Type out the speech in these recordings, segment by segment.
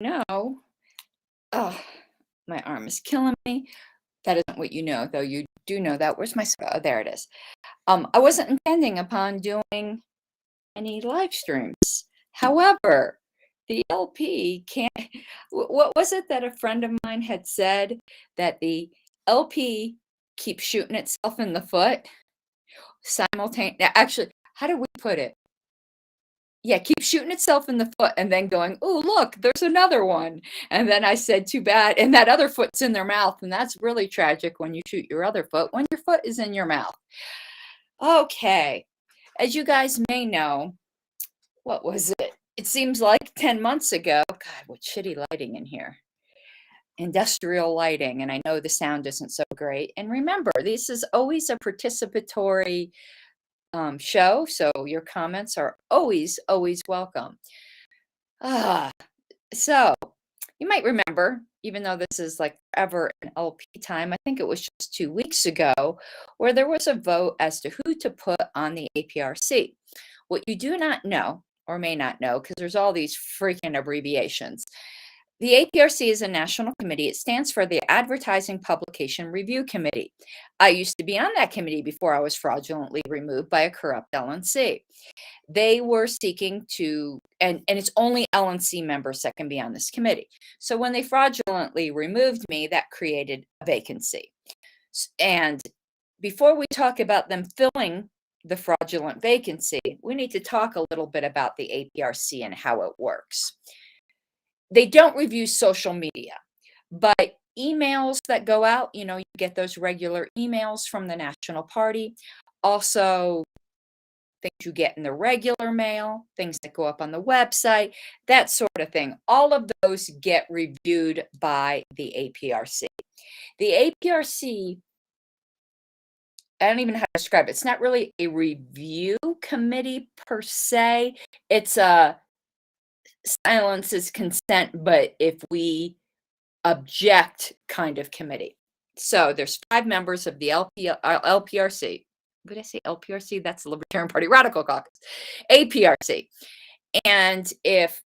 know, oh, my arm is killing me. That isn't what you know, though you do know that. Where's my, oh, there it is. I wasn't intending upon doing any live streams. However, the LP can't, what was it that a friend of mine had said, that the LP keeps shooting itself in the foot simultaneously? Actually, how do we put it? Yeah, keep shooting itself in the foot and then going, oh, look, there's another one. And then I said, too bad. And that other foot's in their mouth. And that's really tragic when you shoot your other foot, when your foot is in your mouth. Okay. As you guys may know, what was it? It seems like 10 months ago. God, what shitty lighting in here. Industrial lighting. And I know the sound isn't so great. And remember, this is always a participatory show, so your comments are always welcome. So you might remember, even though this is like ever an LP time, I think it was just 2 weeks ago, where there was a vote as to who to put on the APRC. What you do not know, or may not know, because there's all these freaking abbreviations. The APRC is a national committee. It stands for the Advertising Publication Review Committee. I used to be on that committee before I was fraudulently removed by a corrupt LNC. They were seeking to, and it's only LNC members that can be on this committee. So when they fraudulently removed me, that created a vacancy. And before we talk about them filling the fraudulent vacancy, we need to talk a little bit about the APRC and how it works. They don't review social media, but emails that go out, you get those regular emails from the National Party. Also, things you get in the regular mail, things that go up on the website, that sort of thing. All of those get reviewed by the APRC. The APRC, I don't even know how to describe it. It's not really a review committee per se. It's a silence is consent, but if we object kind of committee. So there's 5 members of the LPRC. What did I say? LPRC? That's the Libertarian Party Radical Caucus. APRC. And if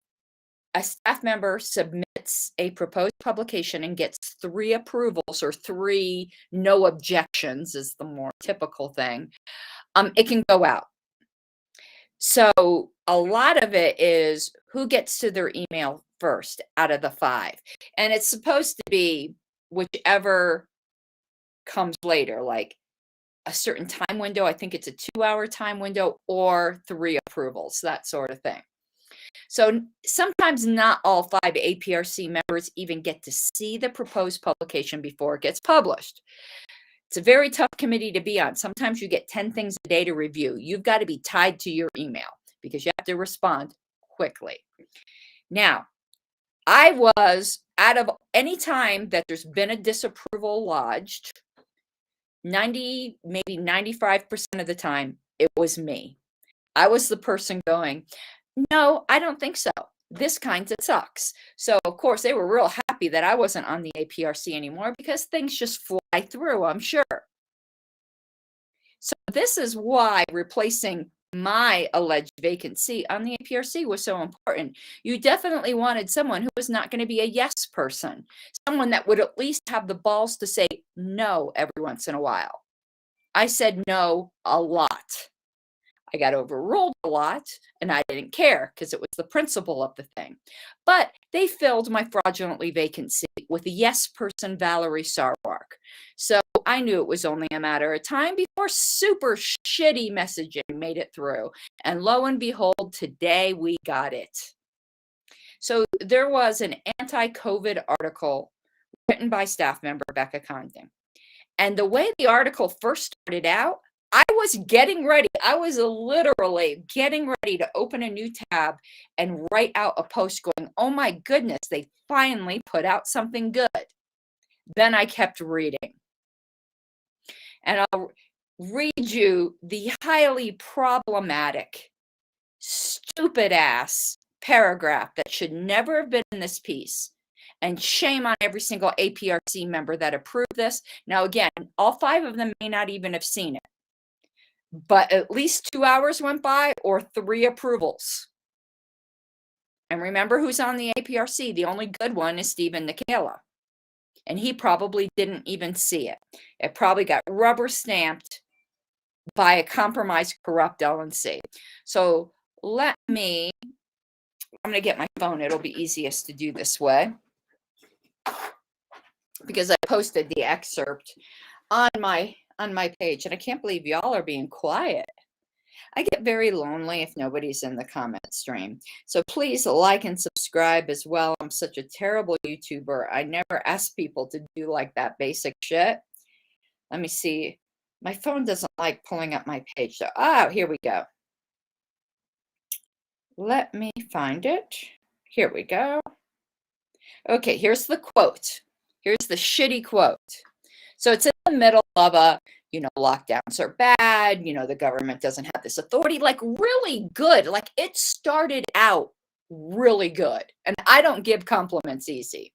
a staff member submits a proposed publication and gets 3 approvals or 3 no objections is the more typical thing, it can go out. So a lot of it is who gets to their email first out of the 5. And it's supposed to be whichever comes later, like a certain time window. I think it's a 2-hour time window or 3 approvals, that sort of thing. So sometimes not all 5 APRC members even get to see the proposed publication before it gets published. It's a very tough committee to be on. Sometimes you get 10 things a day to review. You've got to be tied to your email because you have to respond quickly. Now, I was, out of any time that there's been a disapproval lodged, 90, maybe 95% of the time, it was me. I was the person going, no, I don't think so. This kind of sucks. So, of course, they were real happy that I wasn't on the APRC anymore because things just fly through, I'm sure. So this is why replacing my alleged vacancy on the APRC was so important. You definitely wanted someone who was not going to be a yes person, someone that would at least have the balls to say no every once in a while. I said no a lot. I got overruled a lot, and I didn't care because it was the principle of the thing. But they filled my fraudulently vacancy with a yes person, Valerie Sarwark. So I knew it was only a matter of time before super shitty messaging made it through. And lo and behold, today we got it. So there was an anti-COVID article written by staff member Becca Condon. And the way the article first started out, I was getting ready. I was literally getting ready to open a new tab and write out a post going, oh my goodness, they finally put out something good. Then I kept reading. And I'll read you the highly problematic, stupid ass paragraph that should never have been in this piece. And shame on every single APRC member that approved this. Now, again, all 5 of them may not even have seen it. But at least 2 hours went by or 3 approvals. And remember who's on the APRC? The only good one is Stephen Nikela. And he probably didn't even see it. It probably got rubber stamped by a compromised, corrupt LNC. So I'm going to get my phone. It'll be easiest to do this way, because I posted the excerpt on my page, and I can't believe y'all are being quiet. I get very lonely if nobody's in the comment stream. So please like and subscribe as well. I'm such a terrible YouTuber. I never ask people to do like that basic shit. Let me see. My phone doesn't like pulling up my page. So, here we go. Let me find it. Here we go. Okay, here's the quote. Here's the shitty quote. So it's in the middle of a, lockdowns are bad. The government doesn't have this authority. Like, really good. Like, it started out really good. And I don't give compliments easy.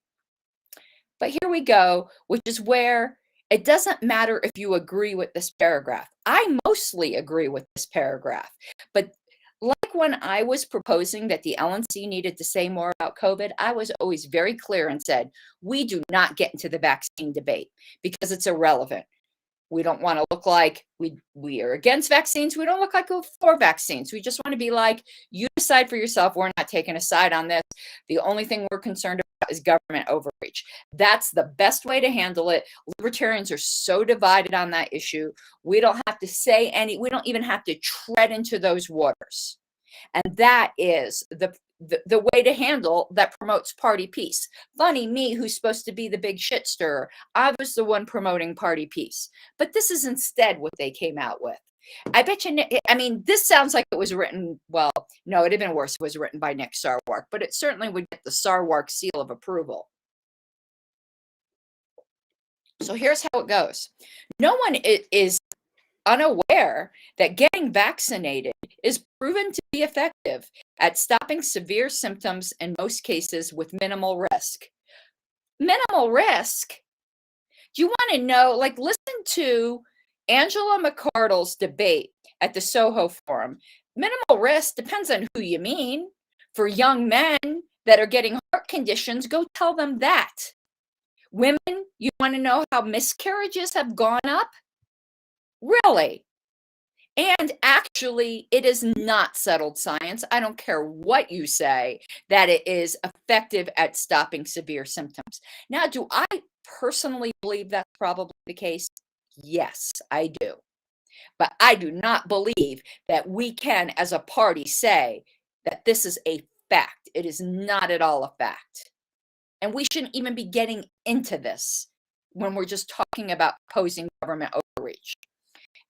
But here we go, which is where it doesn't matter if you agree with this paragraph. I mostly agree with this paragraph. But like when I was proposing that the LNC needed to say more about COVID, I was always very clear and said, we do not get into the vaccine debate because it's irrelevant. We don't want to look like we are against vaccines. We don't look like we're for vaccines. We just want to be like, you decide for yourself. We're not taking a side on this. The only thing we're concerned about is government overreach. That's the best way to handle it. Libertarians are so divided on that issue. We don't have to say we don't even have to tread into those waters. And that is the way to handle that promotes party peace. Funny me, who's supposed to be the big shit stirrer. I was the one promoting party peace. But this is instead what they came out with. I bet you, this sounds like it was written, well, no, it'd have been worse if it was written by Nick Sarwark, but it certainly would get the Sarwark seal of approval. So here's how it goes. No one is unaware that getting vaccinated is proven to be effective at stopping severe symptoms in most cases with minimal risk. Minimal risk? Do you want to know, listen to Angela McArdle's debate at the Soho Forum. Minimal risk depends on who you mean. For young men that are getting heart conditions, go tell them that. Women, you want to know how miscarriages have gone up? Really? And actually, it is not settled science. I don't care what you say, that it is effective at stopping severe symptoms. Now, do I personally believe that's probably the case? Yes, I do. But I do not believe that we can, as a party, say that this is a fact. It is not at all a fact. And we shouldn't even be getting into this when we're just talking about opposing government overreach.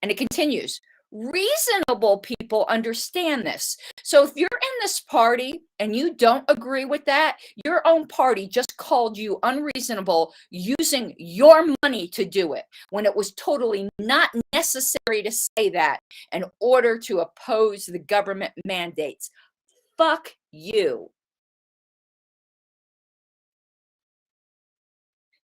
And it continues. Reasonable people understand this. So if you're in this party and you don't agree with that, your own party just called you unreasonable using your money to do it when it was totally not necessary to say that in order to oppose the government mandates. Fuck you.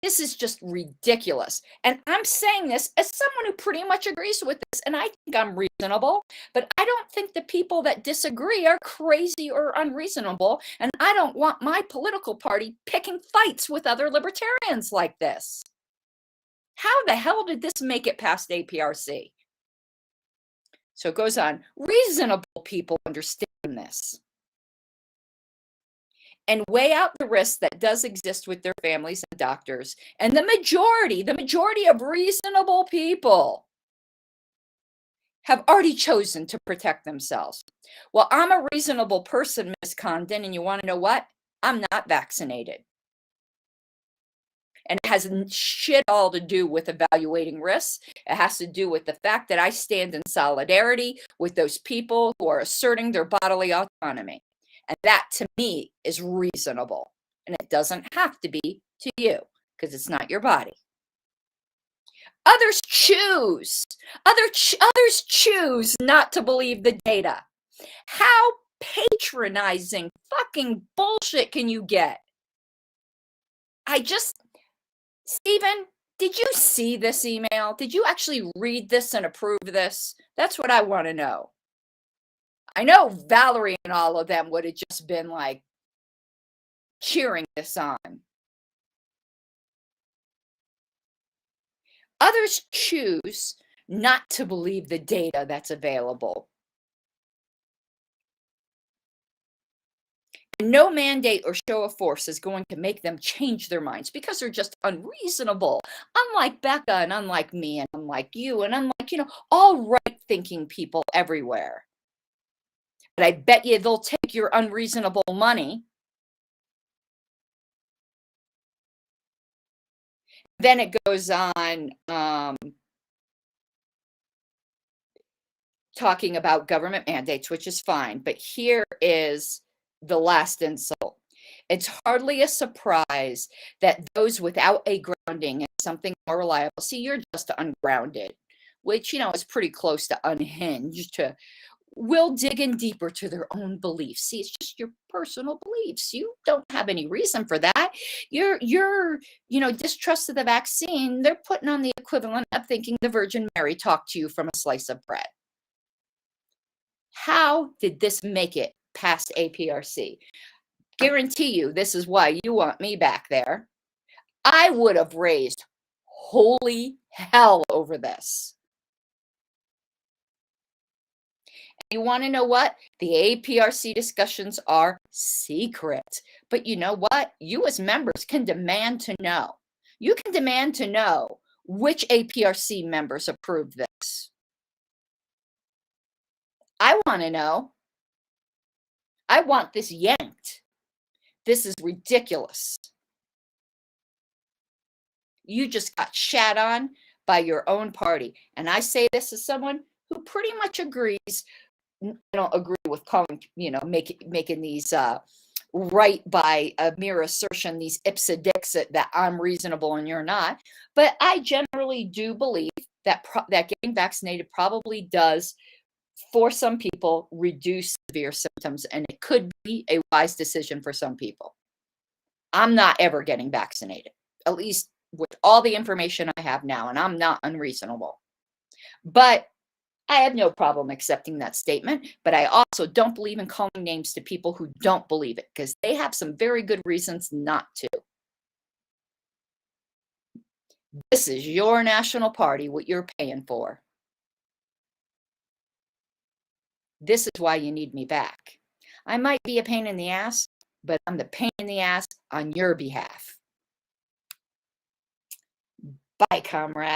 This is just ridiculous. And I'm saying this as someone who pretty much agrees with this, and I think I'm reasonable, but I don't think the people that disagree are crazy or unreasonable, and I don't want my political party picking fights with other libertarians like this. How the hell did this make it past APRC? So it goes on. Reasonable people understand this and weigh out the risk that does exist with their families and doctors. And the majority of reasonable people have already chosen to protect themselves. Well, I'm a reasonable person, Ms. Condon, and you want to know what? I'm not vaccinated. And it has shit all to do with evaluating risks. It has to do with the fact that I stand in solidarity with those people who are asserting their bodily autonomy. And that, to me, is reasonable. And it doesn't have to be to you, because it's not your body. Others choose not to believe the data. How patronizing fucking bullshit can you get? Stephen, did you see this email? Did you actually read this and approve this? That's what I want to know. I know Valerie and all of them would have just been like, cheering this on. Others choose not to believe the data that's available. No mandate or show of force is going to make them change their minds because they're just unreasonable. Unlike Becca and unlike me and unlike you and unlike, all right-thinking people everywhere. But I bet you they'll take your unreasonable money. Then it goes on talking about government mandates, which is fine. But here is the last insult. It's hardly a surprise that those without a grounding in something more reliable, see, you're just ungrounded, which, is pretty close to unhinged, will dig in deeper to their own beliefs. See, it's just your personal beliefs. You don't have any reason for that. Your distrust of the vaccine, they're putting on the equivalent of thinking the Virgin Mary talked to you from a slice of bread. How did this make it past APRC? Guarantee you this is why you want me back there. I would have raised holy hell over this. You want to know what? The APRC discussions are secret. But you know what? You as members can demand to know. You can demand to know which APRC members approved this. I want to know. I want this yanked. This is ridiculous. You just got shat on by your own party. And I say this as someone who pretty much agrees. I don't agree with calling, making these right by a mere assertion, these ipsa dixit that I'm reasonable and you're not. But I generally do believe that that getting vaccinated probably does, for some people, reduce severe symptoms, and it could be a wise decision for some people. I'm not ever getting vaccinated, at least with all the information I have now, and I'm not unreasonable. But I have no problem accepting that statement, but I also don't believe in calling names to people who don't believe it, because they have some very good reasons not to. This is your national party, what you're paying for. This is why you need me back. I might be a pain in the ass, but I'm the pain in the ass on your behalf. Bye, comrades.